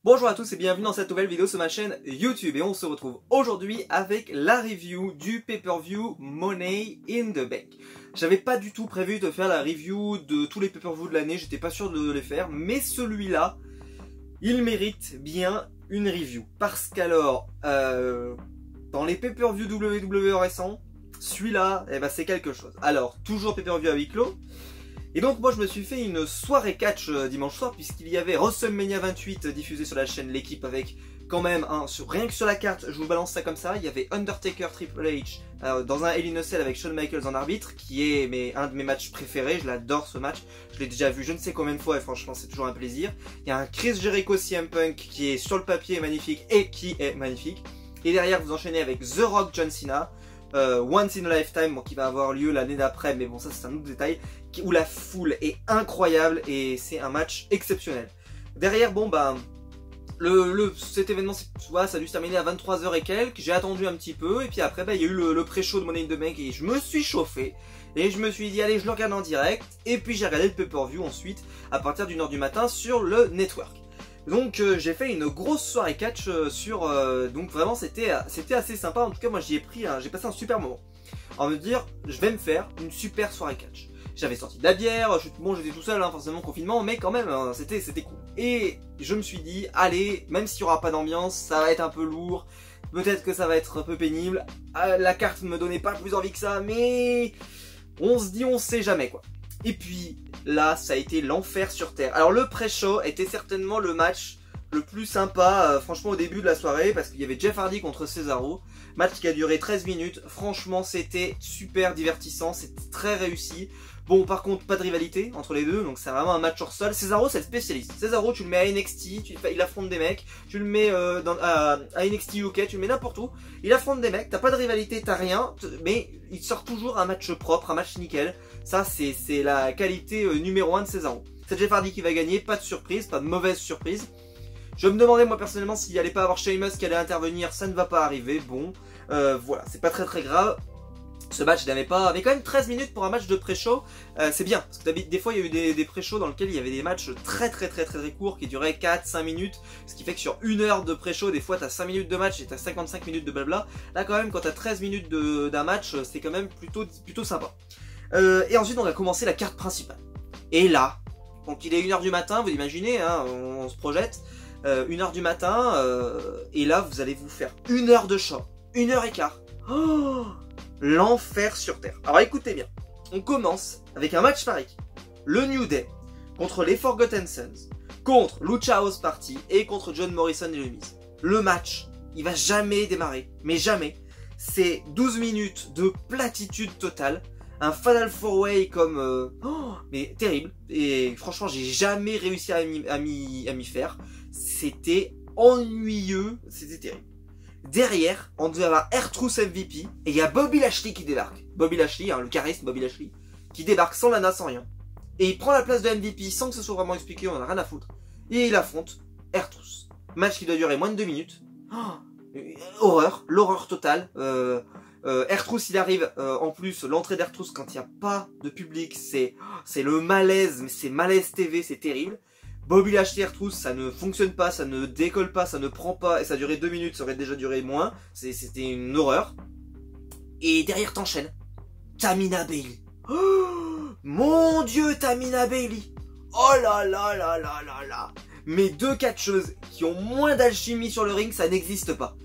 Bonjour à tous et bienvenue dans cette nouvelle vidéo sur ma chaîne YouTube et on se retrouve aujourd'hui avec la review du pay-per-view Money in the Bank. J'avais pas du tout prévu de faire la review de tous les pay-per-view de l'année, j'étais pas sûr de les faire, mais celui-là, il mérite bien une review. Parce qu'alors, dans les pay-per-view WWE récents, celui-là, c'est quelque chose. Alors, toujours pay-per-view à huis clos. Et donc moi je me suis fait une soirée catch dimanche soir puisqu'il y avait WrestleMania 28 diffusé sur la chaîne L'équipe avec quand même rien que sur la carte, je vous balance ça comme ça, il y avait Undertaker Triple H dans un Hell in a Cell avec Shawn Michaels en arbitre qui est un de mes matchs préférés, je l'adore ce match, je l'ai déjà vu je ne sais combien de fois et franchement c'est toujours un plaisir. Il y a un Chris Jericho CM Punk qui est sur le papier magnifique et qui est magnifique. Et derrière vous enchaînez avec The Rock John Cena. Once in a Lifetime, bon, qui va avoir lieu l'année d'après, mais bon ça c'est un autre détail, où la foule est incroyable et c'est un match exceptionnel. Derrière, bon bah, cet événement, ça a dû se terminer à 23h et quelques, j'ai attendu un petit peu, et puis après bah, il y a eu le pré-show de Money in the Bank et je me suis chauffé, et je me suis dit allez je le regarde en direct, et puis j'ai regardé le pay-per-view ensuite, à partir d'1h du matin sur le network. Donc j'ai fait une grosse soirée catch donc vraiment c'était assez sympa, en tout cas moi j'ai passé un super moment. En me dire je vais me faire une super soirée catch. J'avais sorti de la bière, j'étais tout seul forcément confinement, mais quand même c'était cool. Et je me suis dit allez, même s'il n'y aura pas d'ambiance, ça va être un peu lourd, peut-être que ça va être un peu pénible, la carte me donnait pas plus envie que ça, mais on se dit on sait jamais quoi. Et puis là, ça a été l'enfer sur terre. Alors le pré-show était certainement le match le plus sympa, franchement au début de la soirée, parce qu'il y avait Jeff Hardy contre Cesaro, match qui a duré 13 minutes, franchement c'était super divertissant, c'était très réussi. Bon par contre pas de rivalité entre les deux, donc c'est vraiment un match hors sol. Cesaro c'est le spécialiste, Cesaro tu le mets à NXT, il affronte des mecs, tu le mets à NXT UK, tu le mets n'importe où, il affronte des mecs, t'as pas de rivalité, t'as rien, mais il sort toujours un match propre, un match nickel. Ça c'est la qualité numéro 1 de Cesaro. C'est Jeff Hardy qui va gagner, pas de surprise, pas de mauvaise surprise. Je me demandais moi personnellement s'il allait pas avoir Sheamus qui allait intervenir, ça ne va pas arriver, bon, voilà, c'est pas très grave. Ce match n'avait pas, mais quand même 13 minutes pour un match de pré-show, c'est bien, parce que des fois il y a eu des pré-shows dans lesquels il y avait des matchs très courts qui duraient 4-5 minutes, ce qui fait que sur une heure de pré-show, des fois t'as 5 minutes de match et t'as 55 minutes de blabla. Là quand même quand t'as 13 minutes d'un match, c'est quand même plutôt sympa. Et ensuite on a commencé la carte principale. Et là, donc il est 1h du matin, vous imaginez, on se projette, 1h du matin, et là vous allez vous faire 1 heure de show, 1h15. Oh, l'enfer sur terre. Alors écoutez bien, on commence avec un match par équipe. Le New Day contre les Forgotten Sons, contre Lucha House Party et contre John Morrison et le Miz. Le match, il va jamais démarrer, mais jamais. C'est 12 minutes de platitude totale. Un Fatal 4-Way comme... mais terrible. Et franchement, j'ai jamais réussi à m'y faire. C'était ennuyeux. C'était terrible. Derrière, on devait avoir R-Truth MVP. Et il y a Bobby Lashley qui débarque. Bobby Lashley, le charisme Bobby Lashley. Qui débarque sans Lana, sans rien. Et il prend la place de MVP sans que ce soit vraiment expliqué. On en a rien à foutre. Et il affronte R-Truth. Match qui doit durer moins de 2 minutes. Horreur. L'horreur totale. R-Truth il arrive, en plus l'entrée d'R-Truth quand il n'y a pas de public, c'est le malaise, mais c'est malaise TV, c'est terrible. Bobby Lashley R-Truth ça ne fonctionne pas, ça ne décolle pas, ça ne prend pas, et ça a duré 2 minutes, ça aurait déjà duré moins, c'était une horreur. Et derrière t'enchaînes, Tamina Bailey. Oh, mon dieu, Tamina Bailey. Oh là là là là là là. Mais deux catcheuses qui ont moins d'alchimie sur le ring, ça n'existe pas.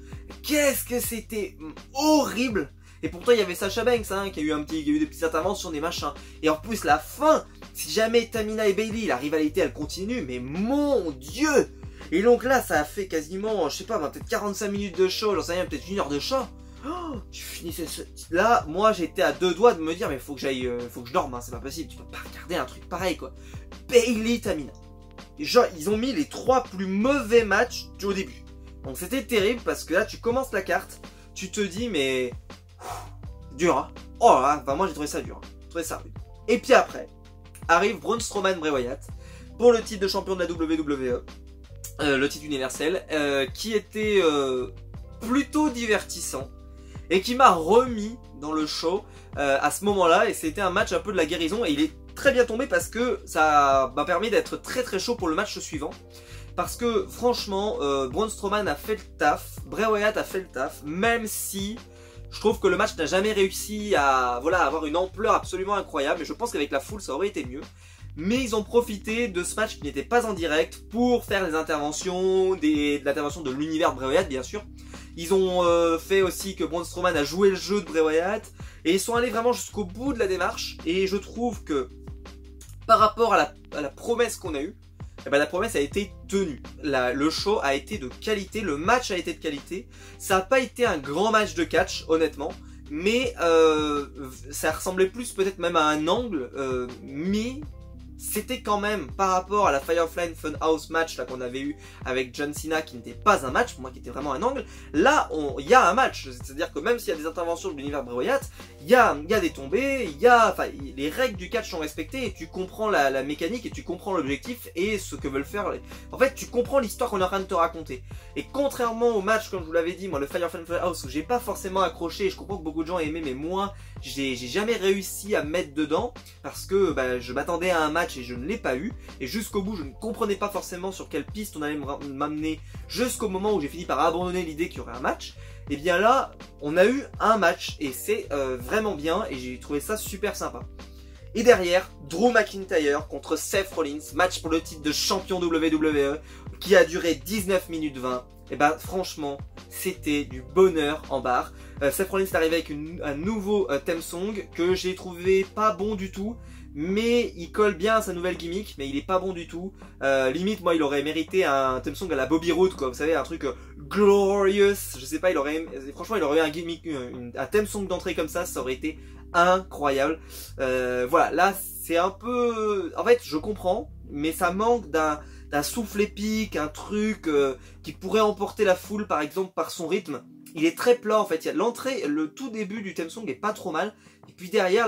Qu'est-ce que c'était horrible. Et pourtant il y avait Sasha Banks qui a eu des petites interventions, des machins. Et en plus la fin, si jamais Tamina et Bailey, la rivalité elle continue, mais mon dieu. Et donc là ça a fait quasiment, je sais pas, peut-être 45 minutes de show, j'en sais rien, peut-être 1 heure de show. Oh, tu finissais là, moi j'étais à 2 doigts de me dire mais faut que j'aille, faut que je dorme, c'est pas possible, tu peux pas regarder un truc pareil quoi. Bailey, Tamina. Genre ils ont mis les 3 plus mauvais matchs au début. Donc c'était terrible parce que là tu commences la carte, tu te dis mais... dur hein. Oh là, moi j'ai trouvé ça dur, j'ai trouvé ça rude. Et puis après, arrive Braun Strowman Bray Wyatt pour le titre de champion de la WWE, le titre universel, qui était plutôt divertissant et qui m'a remis dans le show à ce moment-là, et c'était un match un peu de la guérison et il est très bien tombé parce que ça m'a permis d'être très chaud pour le match suivant. parce que franchement, Braun Strowman a fait le taf, Bray Wyatt a fait le taf, même si je trouve que le match n'a jamais réussi à avoir une ampleur absolument incroyable, et je pense qu'avec la foule ça aurait été mieux. Mais ils ont profité de ce match qui n'était pas en direct pour faire des interventions, l'intervention de l'univers de Bray Wyatt bien sûr. Ils ont fait aussi que Braun Strowman a joué le jeu de Bray Wyatt, et ils sont allés vraiment jusqu'au bout de la démarche, et je trouve que par rapport à la promesse qu'on a eue, eh ben, la promesse a été tenue. Le show a été de qualité, le match a été de qualité. Ça n'a pas été un grand match de catch, honnêtement, mais ça ressemblait plus peut-être même à un angle, mais c'était quand même, par rapport à la Firefly Funhouse match qu'on avait eu avec John Cena, qui n'était pas un match, pour moi qui était vraiment un angle, là il y a un match, c'est-à-dire que même s'il y a des interventions de l'univers Bray Wyatt, il y a des tombées, les règles du catch sont respectées, et tu comprends la mécanique, et tu comprends l'objectif, et ce que veulent faire, en fait tu comprends l'histoire qu'on est en train de te raconter. Et contrairement au match, comme je vous l'avais dit, moi le Firefly Funhouse, où j'ai pas forcément accroché, et je comprends que beaucoup de gens aimé, mais moi, j'ai jamais réussi à me mettre dedans, parce que je m'attendais à un match et je ne l'ai pas eu, et jusqu'au bout je ne comprenais pas forcément sur quelle piste on allait m'amener, jusqu'au moment où j'ai fini par abandonner l'idée qu'il y aurait un match. Et bien là on a eu un match, et c'est vraiment bien, et j'ai trouvé ça super sympa. Et derrière, Drew McIntyre contre Seth Rollins, match pour le titre de champion WWE, qui a duré 19 minutes 20. Et ben franchement, c'était du bonheur en barre. Seth Rollins est arrivé avec un nouveau theme song que j'ai trouvé pas bon du tout, mais il colle bien à sa nouvelle gimmick, mais il est pas bon du tout. Limite, moi, il aurait mérité un theme song à la Bobby Roode, quoi. Vous savez, un truc glorious. Je sais pas, franchement, il aurait eu un gimmick, un theme song d'entrée comme ça aurait été incroyable. Voilà, là, c'est un peu, en fait, je comprends, mais ça manque d'un souffle épique, un truc qui pourrait emporter la foule, par exemple, par son rythme. Il est très plat en fait, il y a l'entrée, le tout début du theme song est pas trop mal, et puis derrière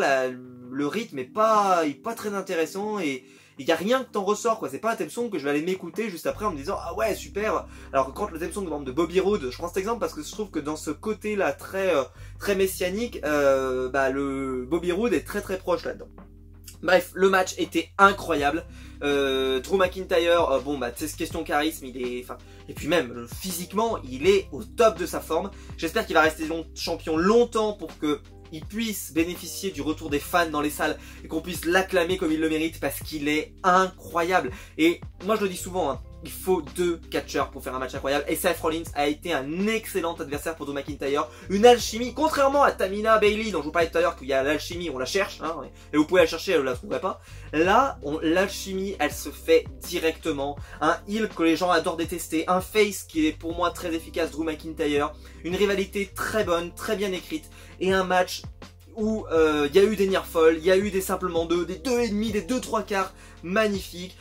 le rythme est pas très intéressant, et il y a rien que t'en ressort quoi. C'est pas un theme song que je vais aller m'écouter juste après en me disant ah ouais super. Alors que quand le theme song de Bobby Roode, je prends cet exemple parce que je trouve que dans ce côté là très messianique, le Bobby Roode est très proche là-dedans. Bref, le match était incroyable. Drew McIntyre, c'est question charisme, et puis même physiquement, il est au top de sa forme. J'espère qu'il va rester champion longtemps pour que il puisse bénéficier du retour des fans dans les salles et qu'on puisse l'acclamer comme il le mérite, parce qu'il est incroyable. Et moi je le dis souvent, hein, il faut 2 catcheurs pour faire un match incroyable, et Seth Rollins a été un excellent adversaire pour Drew McIntyre, une alchimie, contrairement à Tamina Bailey dont je vous parlais tout à l'heure, qu'il y a l'alchimie, on la cherche, hein, et vous pouvez la chercher, elle ne la trouverez pas. Là, l'alchimie, elle se fait directement, un heel que les gens adorent détester, un face qui est pour moi très efficace, Drew McIntyre, une rivalité très bonne, très bien écrite, et un match où il y a eu des near fall, il y a eu des simplement 2, des 2,5, des 2/3 magnifiques,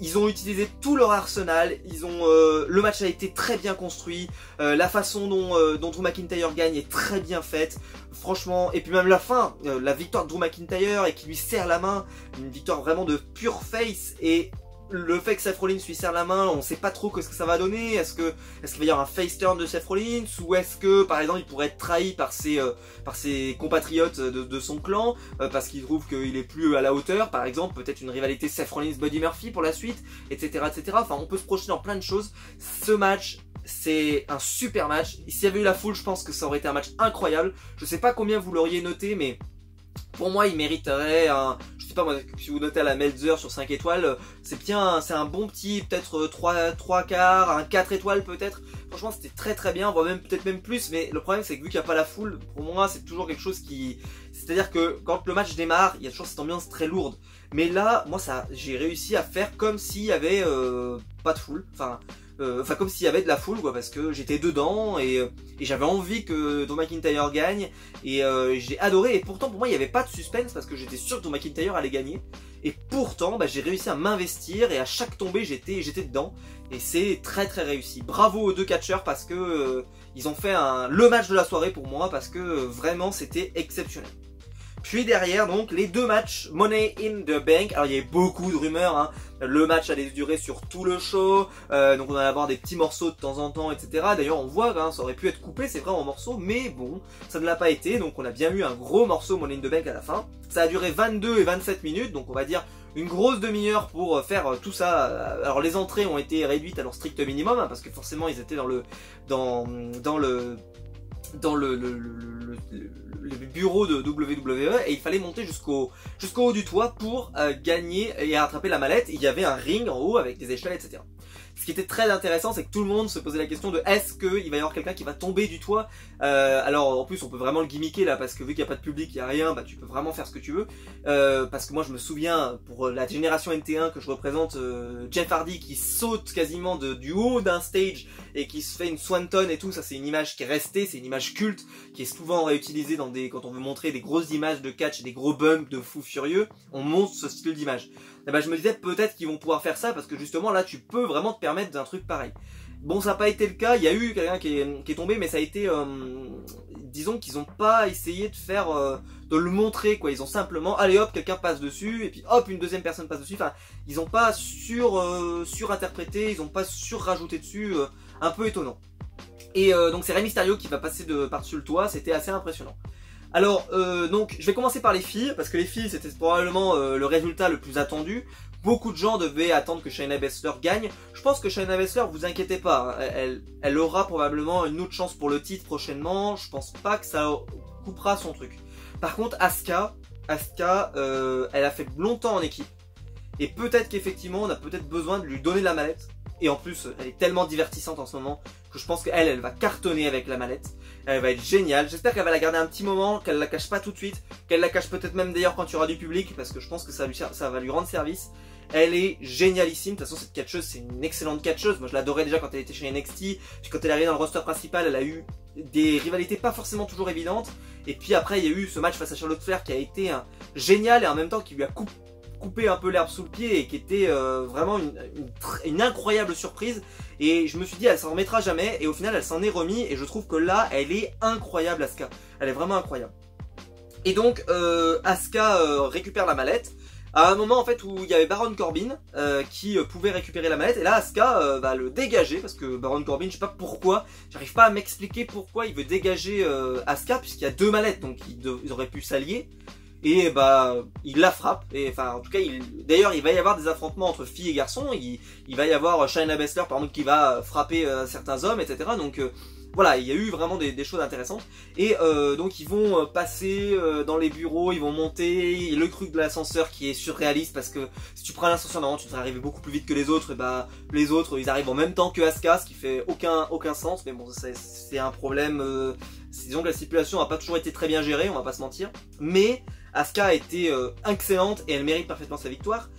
ils ont utilisé tout leur arsenal, le match a été très bien construit, la façon dont Drew McIntyre gagne est très bien faite, franchement, et puis même la fin, la victoire de Drew McIntyre et qui lui serre la main, une victoire vraiment de pure face, et le fait que Seth Rollins lui serre la main, on sait pas trop ce que ça va donner. Est-ce qu'il va y avoir un face turn de Seth Rollins, ou est-ce que par exemple il pourrait être trahi par ses compatriotes de son clan, parce qu'il trouve qu'il est plus à la hauteur, par exemple, peut-être une rivalité Seth Rollins-Buddy Murphy pour la suite, etc. Enfin, on peut se projeter dans plein de choses. Ce match, c'est un super match. S'il y avait eu la foule, je pense que ça aurait été un match incroyable. Je sais pas combien vous l'auriez noté, mais pour moi, il mériterait je sais pas moi, si vous notez à la Meltzer sur 5 étoiles, c'est un bon petit, peut-être 3/4, un 4 étoiles peut-être. Franchement, c'était très bien, voire même peut-être même plus, mais le problème c'est que vu qu'il n'y a pas la foule, pour moi c'est toujours quelque chose qui... C'est-à-dire que quand le match démarre, il y a toujours cette ambiance très lourde. Mais là, moi j'ai réussi à faire comme s'il y avait pas de foule, enfin comme s'il y avait de la foule quoi, parce que j'étais dedans et j'avais envie que Drew McIntyre gagne, et j'ai adoré. Et pourtant pour moi il n'y avait pas de suspense parce que j'étais sûr que Drew McIntyre allait gagner, et pourtant j'ai réussi à m'investir, et à chaque tombée j'étais dedans, et c'est très réussi. Bravo aux 2 catcheurs parce que ils ont fait le match de la soirée pour moi, parce que vraiment c'était exceptionnel. Puis derrière, donc, les 2 matchs Money in the Bank. Alors, il y avait beaucoup de rumeurs, hein. Le match allait durer sur tout le show, donc on allait avoir des petits morceaux de temps en temps, etc. D'ailleurs, on voit, hein, ça aurait pu être coupé, c'est vrai, en morceaux, mais bon, ça ne l'a pas été, donc on a bien eu un gros morceau Money in the Bank à la fin. Ça a duré 22 et 27 minutes, donc on va dire une grosse demi-heure pour faire tout ça. Alors les entrées ont été réduites à leur strict minimum, hein, parce que forcément ils étaient dans le bureau de WWE et il fallait monter jusqu'au haut du toit pour gagner et attraper la mallette. Il y avait un ring en haut avec des échelles, etc. Ce qui était très intéressant, c'est que tout le monde se posait la question de est-ce qu'il va y avoir quelqu'un qui va tomber du toit. Alors en plus on peut vraiment le gimmicker là, parce que vu qu'il n'y a pas de public, il n'y a rien, bah tu peux vraiment faire ce que tu veux. Parce que moi je me souviens, pour la génération NT1 que je représente, Jeff Hardy qui saute quasiment du haut d'un stage et qui se fait une swanton et tout, ça c'est une image qui est restée, c'est une image culte qui est souvent réutilisée quand on veut montrer des grosses images de catch et des gros bumps de fous furieux, on montre ce style d'image. Et ben je me disais peut-être qu'ils vont pouvoir faire ça, parce que justement là tu peux vraiment te permettre d'un truc pareil. Bon, ça n'a pas été le cas, il y a eu quelqu'un qui est tombé, mais ça a été, disons qu'ils n'ont pas essayé de faire, de le montrer quoi, ils ont simplement, allez hop, quelqu'un passe dessus, et puis hop, une deuxième personne passe dessus, enfin, ils n'ont pas surinterprété, ils n'ont pas surrajouté dessus, un peu étonnant. Et donc c'est Rey Mysterio qui va passer par-dessus le toit, c'était assez impressionnant. Alors, donc, je vais commencer par les filles, parce que les filles, c'était probablement le résultat le plus attendu. Beaucoup de gens devaient attendre que Shayna Baszler gagne. Je pense que Shayna Baszler, vous inquiétez pas, hein, elle aura probablement une autre chance pour le titre prochainement. Je pense pas que ça coupera son truc. Par contre, Asuka, elle a fait longtemps en équipe. Et peut-être qu'effectivement, on a peut-être besoin de lui donner la mallette. Et en plus, elle est tellement divertissante en ce moment que je pense qu'elle va cartonner avec la mallette. Elle va être géniale. J'espère qu'elle va la garder un petit moment, qu'elle la cache pas tout de suite, qu'elle la cache peut-être même d'ailleurs quand il y aura du public, parce que je pense que ça va lui rendre service. Elle est génialissime. De toute façon, cette catcheuse, c'est une excellente catcheuse. Moi, je l'adorais déjà quand elle était chez NXT. Puis quand elle est arrivée dans le roster principal, elle a eu des rivalités pas forcément toujours évidentes. Et puis après, il y a eu ce match face à Charlotte Flair qui a été génial et en même temps qui lui a coupé un peu l'herbe sous le pied et qui était vraiment une incroyable surprise. Et je me suis dit, elle s'en remettra jamais. Et au final, elle s'en est remis. Et je trouve que là, elle est incroyable, Asuka. Elle est vraiment incroyable. Et donc, Asuka récupère la mallette. À un moment en fait où il y avait Baron Corbin qui pouvait récupérer la mallette, et là Asuka va le dégager, parce que Baron Corbin, je sais pas pourquoi, j'arrive pas à m'expliquer pourquoi il veut dégager Asuka, puisqu'il y a deux mallettes, donc ils auraient pu s'allier, et bah il la frappe, et enfin en tout cas, d'ailleurs il va y avoir des affrontements entre filles et garçons, il va y avoir Shayna Baszler par exemple qui va frapper certains hommes, etc. Donc voilà, il y a eu vraiment des choses intéressantes. Et donc ils vont passer dans les bureaux, ils vont monter, le truc de l'ascenseur qui est surréaliste, parce que si tu prends l'ascenseur normalement tu devrais arriver beaucoup plus vite que les autres, et bah les autres ils arrivent en même temps que Asuka, ce qui fait aucun sens, mais bon c'est un problème, disons que la stipulation n'a pas toujours été très bien gérée, on va pas se mentir, mais Asuka a été excellente et elle mérite parfaitement sa victoire.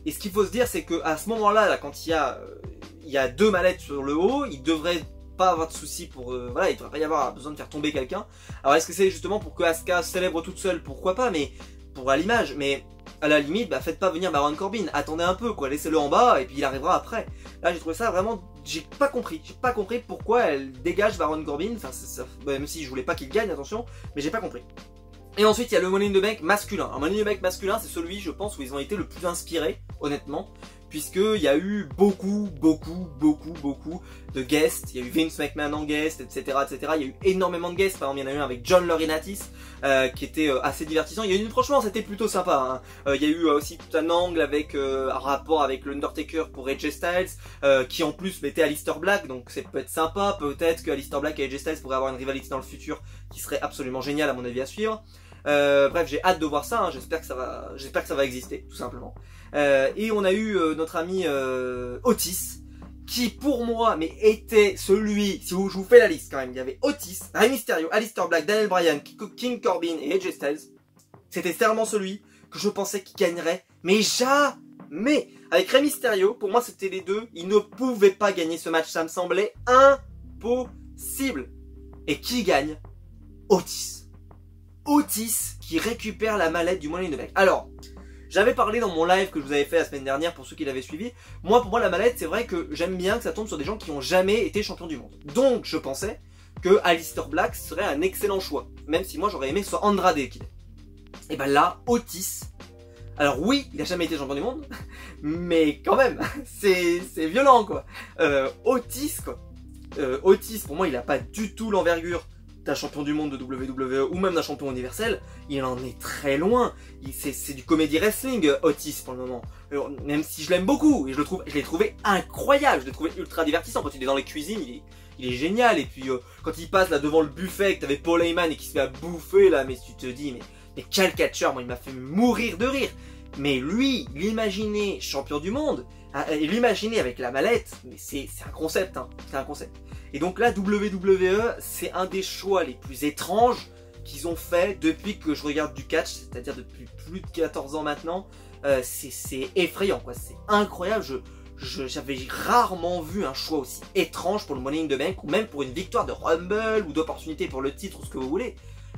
Et ce qu'il faut se dire, c'est que à ce moment-là, là, quand il y a deux mallettes sur le haut, il devrait pas avoir de soucis pour voilà, il devrait pas y avoir besoin de faire tomber quelqu'un. Alors est-ce que c'est justement pour que Asuka célèbre toute seule? Pourquoi pas, mais pour à l'image, mais à la limite, bah faites pas venir Baron Corbin, attendez un peu quoi, laissez-le en bas et puis il arrivera après. Là j'ai trouvé ça vraiment, j'ai pas compris pourquoi elle dégage Baron Corbin, enfin même si je voulais pas qu'il gagne, attention, mais j'ai pas compris. Et ensuite il y a le Money in the Bank masculin. Un Money in the Bank masculin, c'est celui, je pense, où ils ont été le plus inspirés, honnêtement, puisqu'il y a eu beaucoup de guests. Il y a eu Vince McMahon en guest, etc. Il y a eu énormément de guests. Par exemple, il y en a eu un avec John Laurinaitis, qui était assez divertissant. Il y a eu, franchement, c'était plutôt sympa, hein. Il y a eu aussi tout un angle avec un rapport avec l'Undertaker pour AJ Styles, qui en plus mettait Aleister Black, donc ça peut être sympa. Peut-être que Aleister Black et AJ Styles pourraient avoir une rivalité dans le futur qui serait absolument géniale à mon avis à suivre. Bref, j'ai hâte de voir ça, hein. J'espère que ça va exister, tout simplement. Et on a eu notre ami Otis, qui pour moi mais était celui, si je vous fais la liste quand même, il y avait Otis, Rey Mysterio, Aleister Black, Daniel Bryan, King Corbin et AJ Styles. C'était clairement celui que je pensais qu'il gagnerait, mais jamais. Avec Rey Mysterio, pour moi c'était les deux, ils ne pouvaient pas gagner ce match, ça me semblait impossible. Et qui gagne? Otis. Otis qui récupère la mallette du Money in the Bank. Alors, j'avais parlé dans mon live que je vous avais fait la semaine dernière pour ceux qui l'avaient suivi. Pour moi la mallette, c'est vrai que j'aime bien que ça tombe sur des gens qui n'ont jamais été champions du monde. Donc je pensais que Aleister Black serait un excellent choix. Même si moi j'aurais aimé que ce soit Andrade qui l'ait. Et ben là, Otis. Alors oui, il n'a jamais été champion du monde, mais quand même, c'est violent quoi. Otis quoi. Otis, pour moi, il n'a pas du tout l'envergure d'un champion du monde de WWE ou même d'un champion universel, il en est très loin. C'est du comedy wrestling, Otis, pour le moment. Alors, même si je l'aime beaucoup, et je l'ai trouvé incroyable, je l'ai trouvé ultra divertissant. Quand il est dans les cuisines, il est génial. Et puis quand il passe là devant le buffet, que t'avais Paul Heyman et qui se met à bouffer là, mais tu te dis, mais quel catcheur, moi il m'a fait mourir de rire. Mais lui, l'imaginer champion du monde, l'imaginer avec la mallette, mais c'est un concept, hein, c'est un concept. Et donc là, WWE, c'est un des choix les plus étranges qu'ils ont fait depuis que je regarde du catch, c'est-à-dire depuis plus de 14 ans maintenant. C'est effrayant, quoi, c'est incroyable. J'avais rarement vu un choix aussi étrange pour le Money in the Bank, ou même pour une victoire de Rumble, ou d'opportunité pour le titre, ou ce que vous voulez.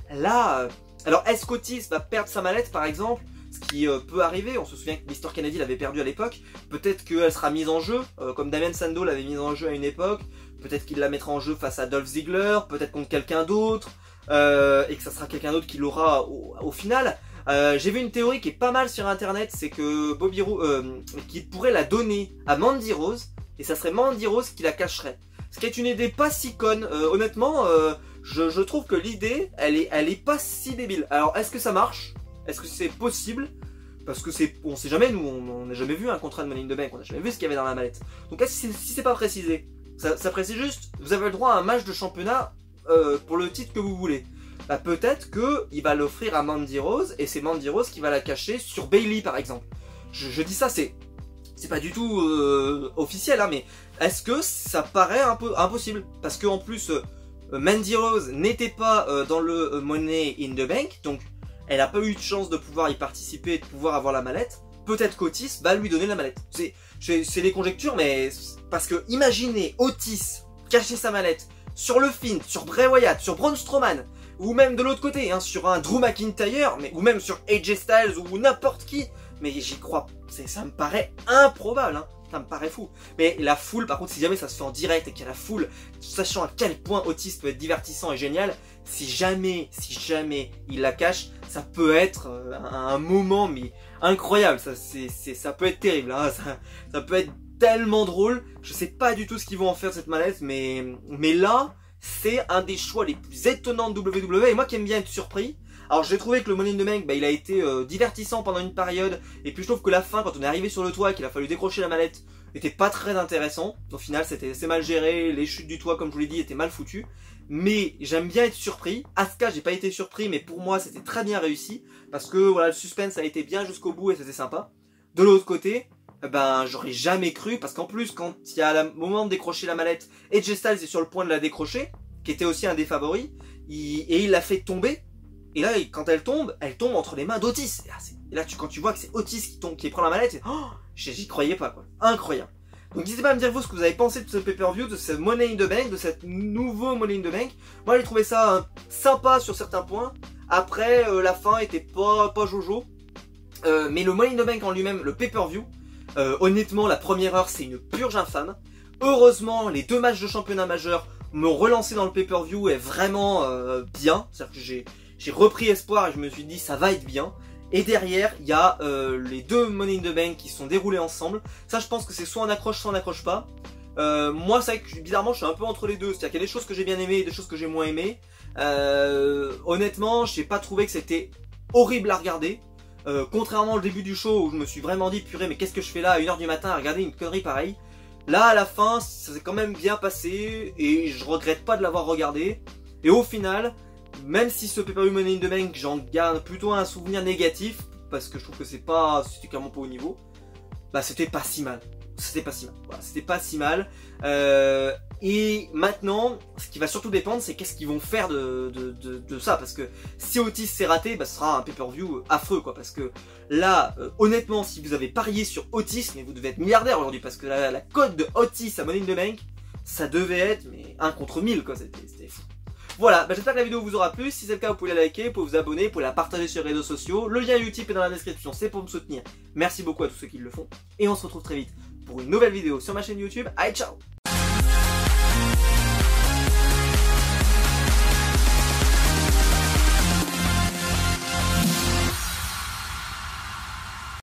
Là, alors est-ce qu'Otis va perdre sa mallette par exemple? Ce qui peut arriver, on se souvient que Mr. Kennedy l'avait perdu à l'époque, peut-être qu'elle sera mise en jeu, comme Damien Sandow l'avait mise en jeu à une époque, peut-être qu'il la mettra en jeu face à Dolph Ziggler, peut-être contre quelqu'un d'autre, et que ça sera quelqu'un d'autre qui l'aura au final. J'ai vu une théorie qui est pas mal sur internet, c'est que Bobby Roode, qui pourrait la donner à Mandy Rose, et ça serait Mandy Rose qui la cacherait. Ce qui est une idée pas si conne, honnêtement, je trouve que l'idée, elle est pas si débile. Alors, est-ce que ça marche? Est-ce que c'est possible? Parce que on sait jamais, nous, on n'a jamais vu un contrat de Money in the Bank, on n'a jamais vu ce qu'il y avait dans la mallette. Donc si c'est pas précisé, ça précise juste, vous avez le droit à un match de championnat pour le titre que vous voulez. Bah peut-être qu'il va l'offrir à Mandy Rose, et c'est Mandy Rose qui va la cacher sur Bayley par exemple. Je dis ça, c'est pas du tout officiel, hein, mais est-ce que ça paraît un peu impossible? Parce qu'en plus, Mandy Rose n'était pas dans le Money in the Bank, donc elle n'a pas eu de chance de pouvoir y participer et de pouvoir avoir la mallette. Peut-être qu'Otis va lui donner la mallette. C'est des conjectures, mais parce que imaginez Otis cacher sa mallette sur le Fiend, sur Bray Wyatt, sur Braun Strowman, ou même de l'autre côté, hein, sur un Drew McIntyre, ou même sur AJ Styles ou n'importe qui. Mais j'y crois, ça me paraît improbable, hein. Ça me paraît fou. Mais la foule, par contre, si jamais ça se fait en direct et qu'il y a la foule, sachant à quel point Otis peut être divertissant et génial, si jamais il la cache, ça peut être un moment mais incroyable. Ça peut être terrible, hein. Ça peut être tellement drôle. Je sais pas du tout ce qu'ils vont en faire de cette mallette, mais là, c'est un des choix les plus étonnants de WWE. Et moi qui aime bien être surpris. Alors j'ai trouvé que le Money in the Bank, il a été divertissant pendant une période, et puis je trouve que la fin, quand on est arrivé sur le toit et qu'il a fallu décrocher la mallette, n'était pas très intéressant. Au final c'était assez mal géré, les chutes du toit comme je vous l'ai dit étaient mal foutues. Mais j'aime bien être surpris. Asuka, j'ai pas été surpris, mais pour moi c'était très bien réussi, parce que voilà, le suspense a été bien jusqu'au bout et c'était sympa. De l'autre côté, j'aurais jamais cru, parce qu'en plus quand il y a le moment de décrocher la mallette, AJ Styles est sur le point de la décrocher, qui était aussi un des favoris, et il l'a fait tomber. Et là, quand elle tombe entre les mains d'Otis. Et là, quand tu vois que c'est Otis qui prend la mallette, oh, j'y croyais pas, quoi. Incroyable. Donc n'hésitez pas à me dire vous ce que vous avez pensé de ce pay-per-view, de ce Money in the Bank, de cet nouveau Money in the Bank. Moi, j'ai trouvé ça sympa sur certains points. Après, la fin était pas jojo. Mais le Money in the Bank en lui-même, le pay-per-view, honnêtement, la première heure, c'est une purge infâme. Heureusement, les 2 matchs de championnat majeur me relancer dans le pay-per-view est vraiment bien. C'est-à-dire que j'ai repris espoir et je me suis dit ça va être bien. Et derrière, il y a les 2 Money in the Bank qui sont déroulés ensemble. Ça, je pense que c'est soit on accroche, soit on n'accroche pas. Moi, c'est vrai que bizarrement, je suis un peu entre les deux. C'est-à-dire qu'il y a des choses que j'ai bien aimées et des choses que j'ai moins aimées. Honnêtement, j'ai pas trouvé que c'était horrible à regarder. Contrairement au début du show où je me suis vraiment dit, purée, mais qu'est-ce que je fais là à 1 h du matin à regarder une connerie pareille. Là, à la fin, ça s'est quand même bien passé et je regrette pas de l'avoir regardé. Et au final, même si ce pay-per-view Money in the Bank, j'en garde plutôt un souvenir négatif, parce que je trouve que c'était clairement pas au niveau, c'était pas si mal. Voilà, c'était pas si mal. Et maintenant, ce qui va surtout dépendre, c'est qu'est-ce qu'ils vont faire de ça. Parce que si Otis s'est raté, ce sera un pay-per-view affreux, quoi. Parce que là, honnêtement, si vous avez parié sur Otis, mais vous devez être milliardaire aujourd'hui. Parce que la cote de Otis à Money in the Bank, ça devait être 1 contre 1000, quoi. C'était fou. Voilà, j'espère que la vidéo vous aura plu. Si c'est le cas, vous pouvez la liker, vous pouvez vous abonner, vous pouvez la partager sur les réseaux sociaux. Le lien YouTube est dans la description, c'est pour me soutenir. Merci beaucoup à tous ceux qui le font. Et on se retrouve très vite pour une nouvelle vidéo sur ma chaîne YouTube. Allez, ciao!